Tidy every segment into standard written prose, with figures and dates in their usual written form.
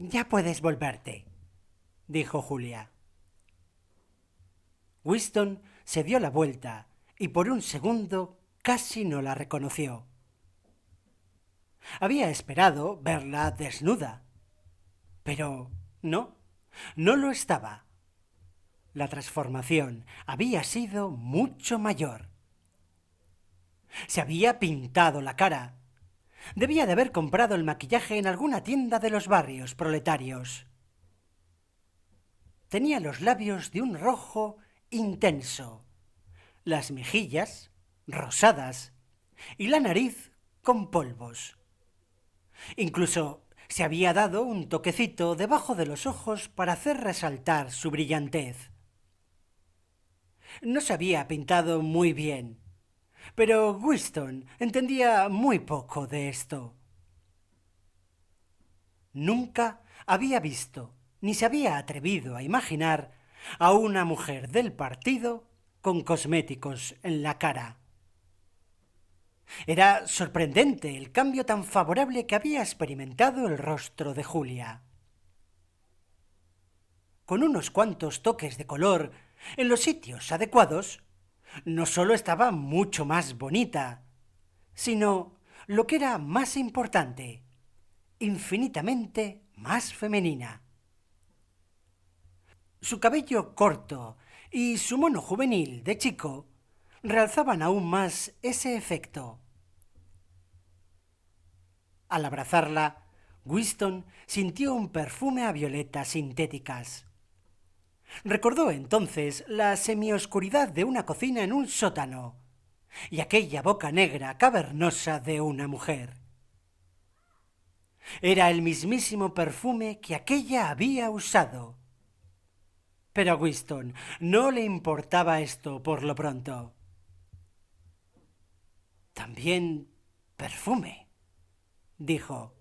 Ya puedes volverte, dijo Julia. Winston se dio la vuelta y por un segundo casi no la reconoció. Había esperado verla desnuda, pero no lo estaba. La transformación había sido mucho mayor. Se había pintado la cara. Debía de haber comprado el maquillaje en alguna tienda de los barrios proletarios. Tenía los labios de un rojo intenso, las mejillas rosadas y la nariz con polvos. Incluso se había dado un toquecito debajo de los ojos para hacer resaltar su brillantez. No se había pintado muy bien, pero Winston entendía muy poco de esto. Nunca había visto, ni se había atrevido a imaginar a una mujer del partido con cosméticos en la cara. Era sorprendente el cambio tan favorable que había experimentado el rostro de Julia. Con unos cuantos toques de color en los sitios adecuados, no solo estaba mucho más bonita, sino, lo que era más importante, infinitamente más femenina. Su cabello corto y su mono juvenil de chico realzaban aún más ese efecto. Al abrazarla, Winston sintió un perfume a violetas sintéticas. Recordó entonces la semioscuridad de una cocina en un sótano y aquella boca negra cavernosa de una mujer. Era el mismísimo perfume que aquella había usado. Pero a Winston no le importaba esto por lo pronto. También perfume, dijo.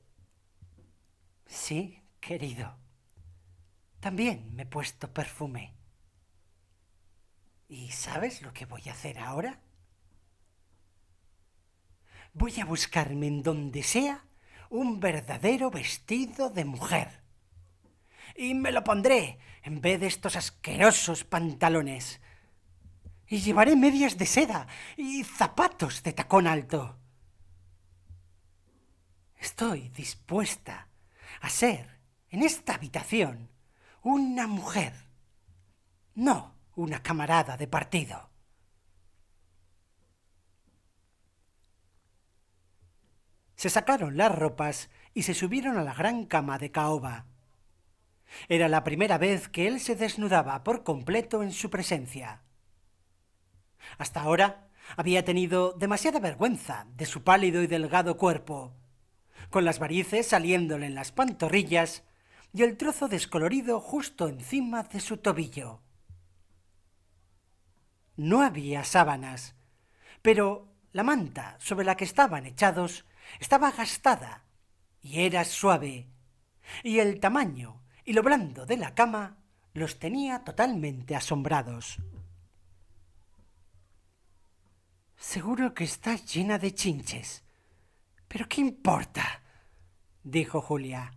Sí, querido. También me he puesto perfume. ¿Y sabes lo que voy a hacer ahora? Voy a buscarme en donde sea un verdadero vestido de mujer. Y me lo pondré en vez de estos asquerosos pantalones. Y llevaré medias de seda y zapatos de tacón alto. Estoy dispuesta a ser, en esta habitación, una mujer, no una camarada de partido. Se sacaron las ropas y se subieron a la gran cama de caoba. Era la primera vez que él se desnudaba por completo en su presencia. Hasta ahora había tenido demasiada vergüenza de su pálido y delgado cuerpo, con las varices saliéndole en las pantorrillas y el trozo descolorido justo encima de su tobillo. No había sábanas, pero la manta sobre la que estaban echados estaba gastada y era suave, y el tamaño y lo blando de la cama los tenía totalmente asombrados. Seguro que está llena de chinches. ¿Pero qué importa?, dijo Julia.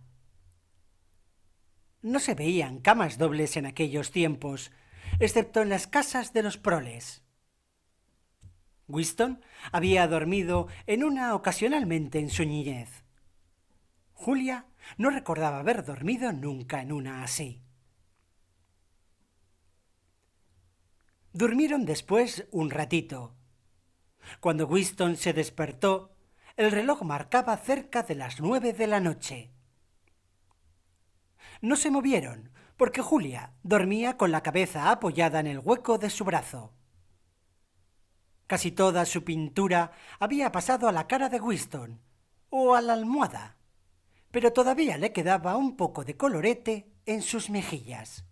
No se veían camas dobles en aquellos tiempos, excepto en las casas de los proles. Winston había dormido en una ocasionalmente en su niñez. Julia no recordaba haber dormido nunca en una así. Durmieron después un ratito. Cuando Winston se despertó, el reloj marcaba cerca de las 9 de la noche. No se movieron, porque Julia dormía con la cabeza apoyada en el hueco de su brazo. Casi toda su pintura había pasado a la cara de Winston, o a la almohada, pero todavía le quedaba un poco de colorete en sus mejillas.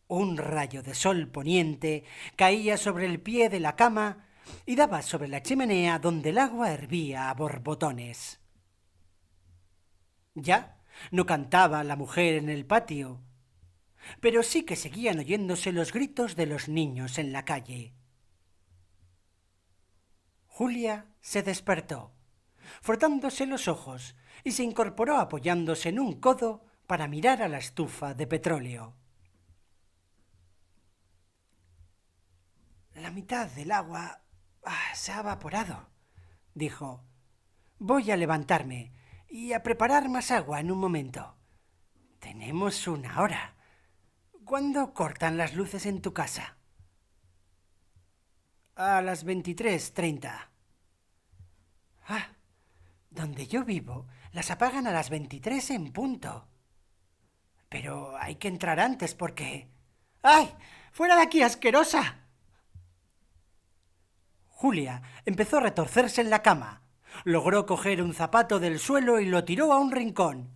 Un rayo de sol poniente caía sobre el pie de la cama y daba sobre la chimenea donde el agua hervía a borbotones. Ya no cantaba la mujer en el patio, pero sí que seguían oyéndose los gritos de los niños en la calle. Julia se despertó. frotándose los ojos, y se incorporó apoyándose en un codo para mirar a la estufa de petróleo. La mitad del agua se ha evaporado, dijo. Voy a levantarme y a preparar más agua en un momento. Tenemos 1 hora. ¿Cuándo cortan las luces en tu casa? A las 23:30. Donde yo vivo, las apagan a las 23 en punto. Pero hay que entrar antes porque... ¡Ay! ¡Fuera de aquí, asquerosa! Julia empezó a retorcerse en la cama. Logró coger un zapato del suelo y lo tiró a un rincón.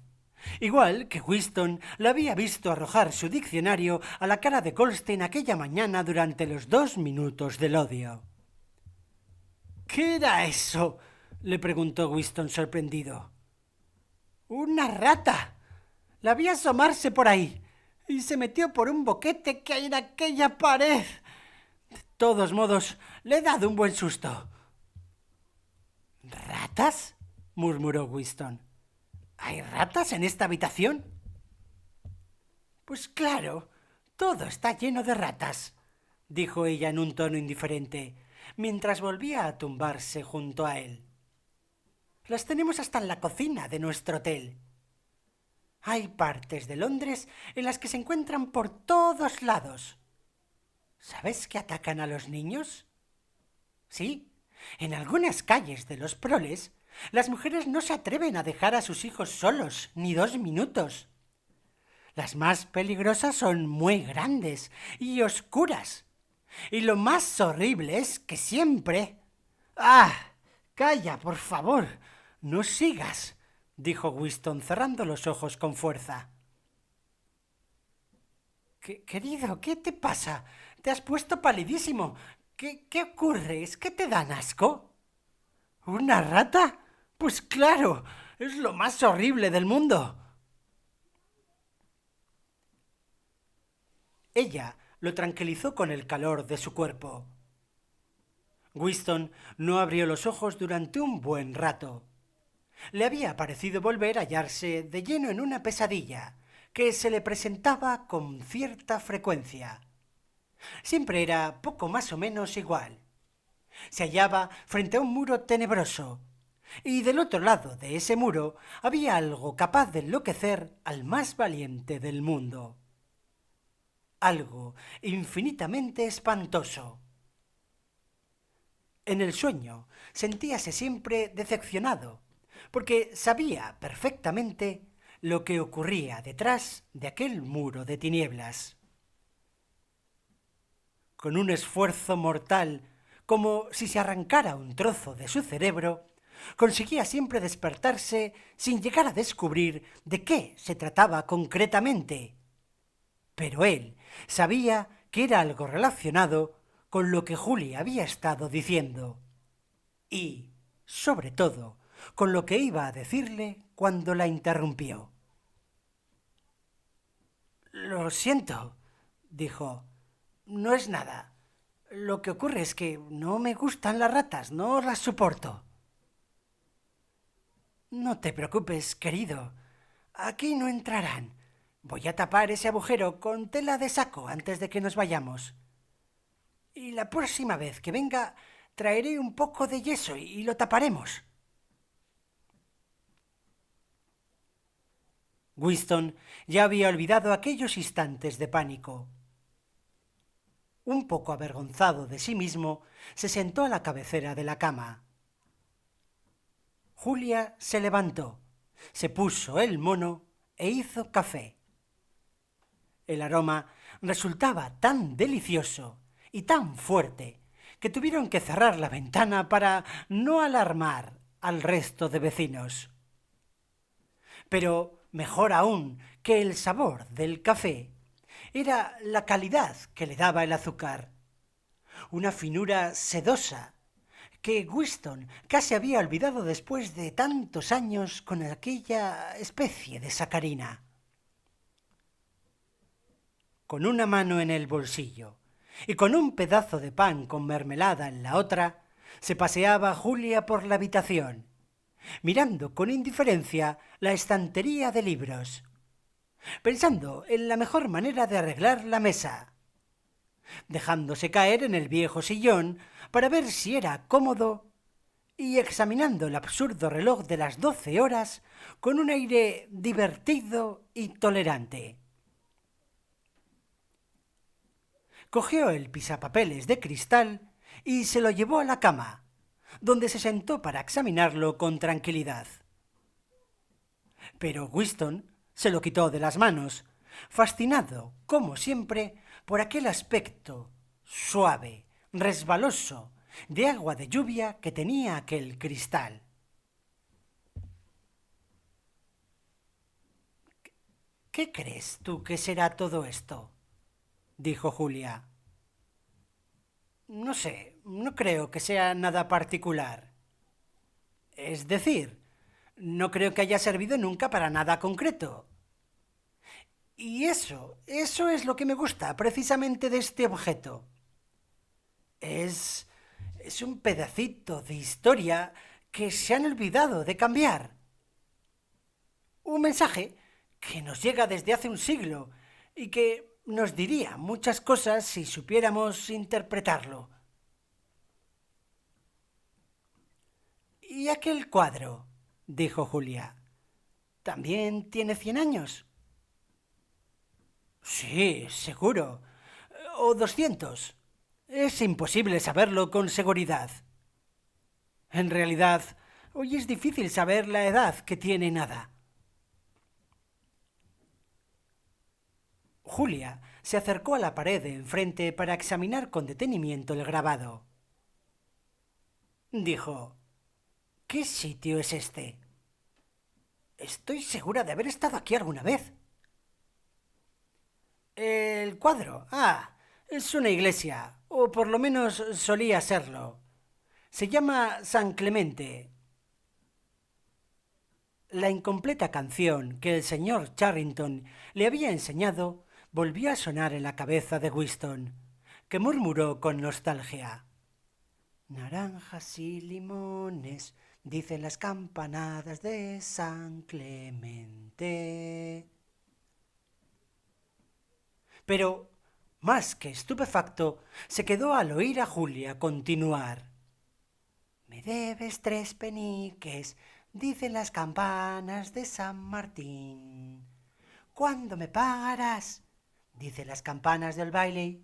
Igual que Winston la había visto arrojar su diccionario a la cara de Goldstein aquella mañana durante los 2 minutos del odio. ¿Qué era eso?, le preguntó Winston sorprendido. ¡Una rata! La vi asomarse por ahí y se metió por un boquete que hay en aquella pared. De todos modos, le he dado un buen susto. ¿Ratas?, murmuró Winston. ¿Hay ratas en esta habitación? Pues claro, todo está lleno de ratas, dijo ella en un tono indiferente, mientras volvía a tumbarse junto a él. Las tenemos hasta en la cocina de nuestro hotel. Hay partes de Londres en las que se encuentran por todos lados. ¿Sabes que atacan a los niños? Sí, en algunas calles de los proles, las mujeres no se atreven a dejar a sus hijos solos ni 2 minutos. Las más peligrosas son muy grandes y oscuras. Y lo más horrible es que siempre... ¡Calla, por favor! No sigas, dijo Winston cerrando los ojos con fuerza. Querido, ¿qué te pasa? Te has puesto palidísimo. ¿Qué ocurre? ¿Es que te dan asco? ¿Una rata? Pues claro, es lo más horrible del mundo. Ella lo tranquilizó con el calor de su cuerpo. Winston no abrió los ojos durante un buen rato. Le había parecido volver a hallarse de lleno en una pesadilla que se le presentaba con cierta frecuencia. Siempre era poco más o menos igual. Se hallaba frente a un muro tenebroso, y del otro lado de ese muro había algo capaz de enloquecer al más valiente del mundo. Algo infinitamente espantoso. En el sueño sentíase siempre decepcionado, porque sabía perfectamente lo que ocurría detrás de aquel muro de tinieblas. Con un esfuerzo mortal, como si se arrancara un trozo de su cerebro, conseguía siempre despertarse sin llegar a descubrir de qué se trataba concretamente. Pero él sabía que era algo relacionado con lo que Julia había estado diciendo. Y, sobre todo, con lo que iba a decirle cuando la interrumpió. Lo siento, dijo. No es nada. Lo que ocurre es que no me gustan las ratas, no las soporto. No te preocupes, querido. Aquí no entrarán. Voy a tapar ese agujero con tela de saco antes de que nos vayamos. Y la próxima vez que venga traeré un poco de yeso y lo taparemos. Winston ya había olvidado aquellos instantes de pánico. Un poco avergonzado de sí mismo, se sentó a la cabecera de la cama. Julia se levantó, se puso el mono e hizo café. El aroma resultaba tan delicioso y tan fuerte que tuvieron que cerrar la ventana para no alarmar al resto de vecinos. Pero mejor aún que el sabor del café era la calidad que le daba el azúcar, una finura sedosa que Winston casi había olvidado después de tantos años con aquella especie de sacarina. Con una mano en el bolsillo y con un pedazo de pan con mermelada en la otra, se paseaba Julia por la habitación, mirando con indiferencia la estantería de libros, pensando en la mejor manera de arreglar la mesa, dejándose caer en el viejo sillón para ver si era cómodo y examinando el absurdo reloj de las 12 horas con un aire divertido y tolerante. Cogió el pisapapeles de cristal y se lo llevó a la cama, donde se sentó para examinarlo con tranquilidad. Pero Winston se lo quitó de las manos, fascinado, como siempre, por aquel aspecto suave, resbaloso, de agua de lluvia que tenía aquel cristal. ¿Qué crees tú que será todo esto?, dijo Julia. No sé, no creo que sea nada particular. Es decir, no creo que haya servido nunca para nada concreto. Y eso es lo que me gusta precisamente de este objeto. Es, es un pedacito de historia que se han olvidado de cambiar. Un mensaje que nos llega desde hace un siglo y que nos diría muchas cosas si supiéramos interpretarlo. ¿Y aquel cuadro?, dijo Julia. ¿También tiene 100 años? Sí, seguro. O 200. Es imposible saberlo con seguridad. En realidad, hoy es difícil saber la edad que tiene nada. Julia se acercó a la pared de enfrente para examinar con detenimiento el grabado. Dijo: ¿Qué sitio es este? Estoy segura de haber estado aquí alguna vez. El cuadro. Es una iglesia, o por lo menos solía serlo. Se llama San Clemente. La incompleta canción que el señor Charrington le había enseñado volvió a sonar en la cabeza de Winston, que murmuró con nostalgia: Naranjas y limones, dicen las campanadas de San Clemente. Pero, más que estupefacto, se quedó al oír a Julia continuar: Me debes 3 peniques, dicen las campanas de San Martín. ¿Cuándo me pagarás?, dicen las campanas del baile.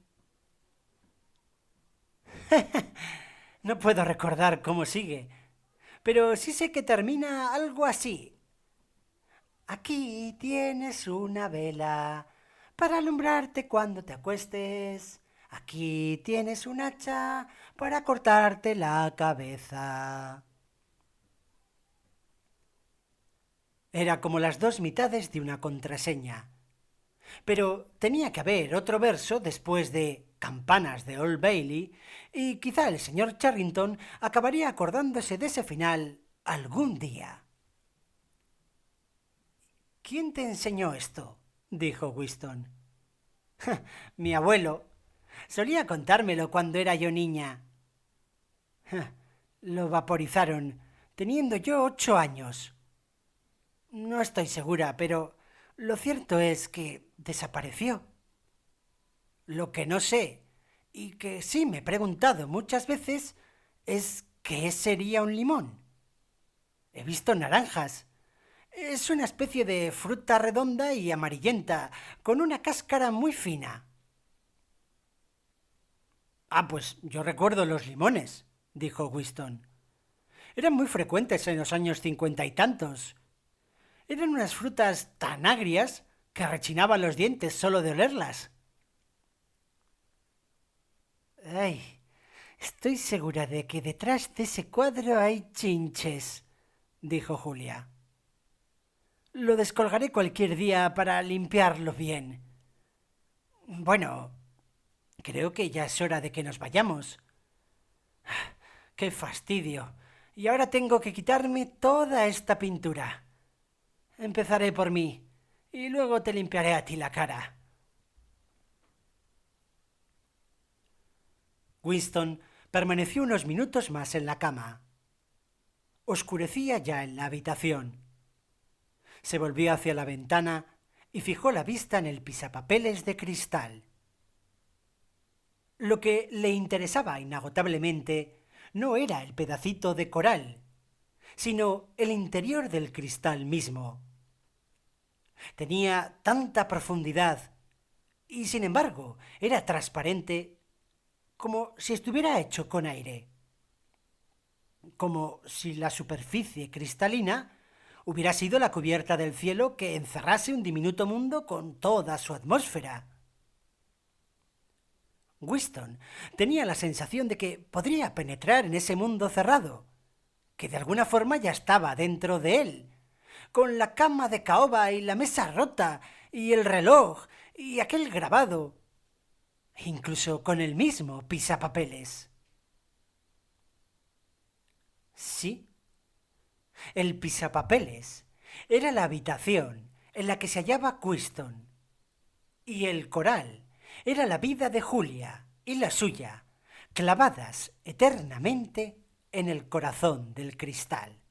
No puedo recordar cómo sigue, pero sí sé que termina algo así. Aquí tienes una vela para alumbrarte cuando te acuestes. Aquí tienes un hacha para cortarte la cabeza. Era como las dos mitades de una contraseña. Pero tenía que haber otro verso después de Campanas de Old Bailey, y quizá el señor Charrington acabaría acordándose de ese final algún día. ¿Quién te enseñó esto?, dijo Winston. Mi abuelo. Solía contármelo cuando era yo niña. Lo vaporizaron, teniendo yo 8 años. No estoy segura, pero lo cierto es que desapareció. Lo que no sé, y que sí me he preguntado muchas veces, es ¿qué sería un limón? He visto naranjas. Es una especie de fruta redonda y amarillenta, con una cáscara muy fina. Pues yo recuerdo los limones, dijo Winston. Eran muy frecuentes en los años 50 y tantos. Eran unas frutas tan agrias que rechinaban los dientes solo de olerlas. Ay, estoy segura de que detrás de ese cuadro hay chinches, dijo Julia. Lo descolgaré cualquier día para limpiarlo bien. Bueno, creo que ya es hora de que nos vayamos. ¡Qué fastidio! Y ahora tengo que quitarme toda esta pintura. Empezaré por mí, y luego te limpiaré a ti la cara. Winston permaneció unos minutos más en la cama. Oscurecía ya en la habitación. Se volvió hacia la ventana y fijó la vista en el pisapapeles de cristal. Lo que le interesaba inagotablemente no era el pedacito de coral, sino el interior del cristal mismo. Tenía tanta profundidad y, sin embargo, era transparente como si estuviera hecho con aire, como si la superficie cristalina hubiera sido la cubierta del cielo que encerrase un diminuto mundo con toda su atmósfera. Winston tenía la sensación de que podría penetrar en ese mundo cerrado, que de alguna forma ya estaba dentro de él, con la cama de caoba y la mesa rota y el reloj y aquel grabado, incluso con el mismo pisapapeles. Sí, el pisapapeles era la habitación en la que se hallaba Winston, y el coral era la vida de Julia y la suya, clavadas eternamente en el corazón del cristal.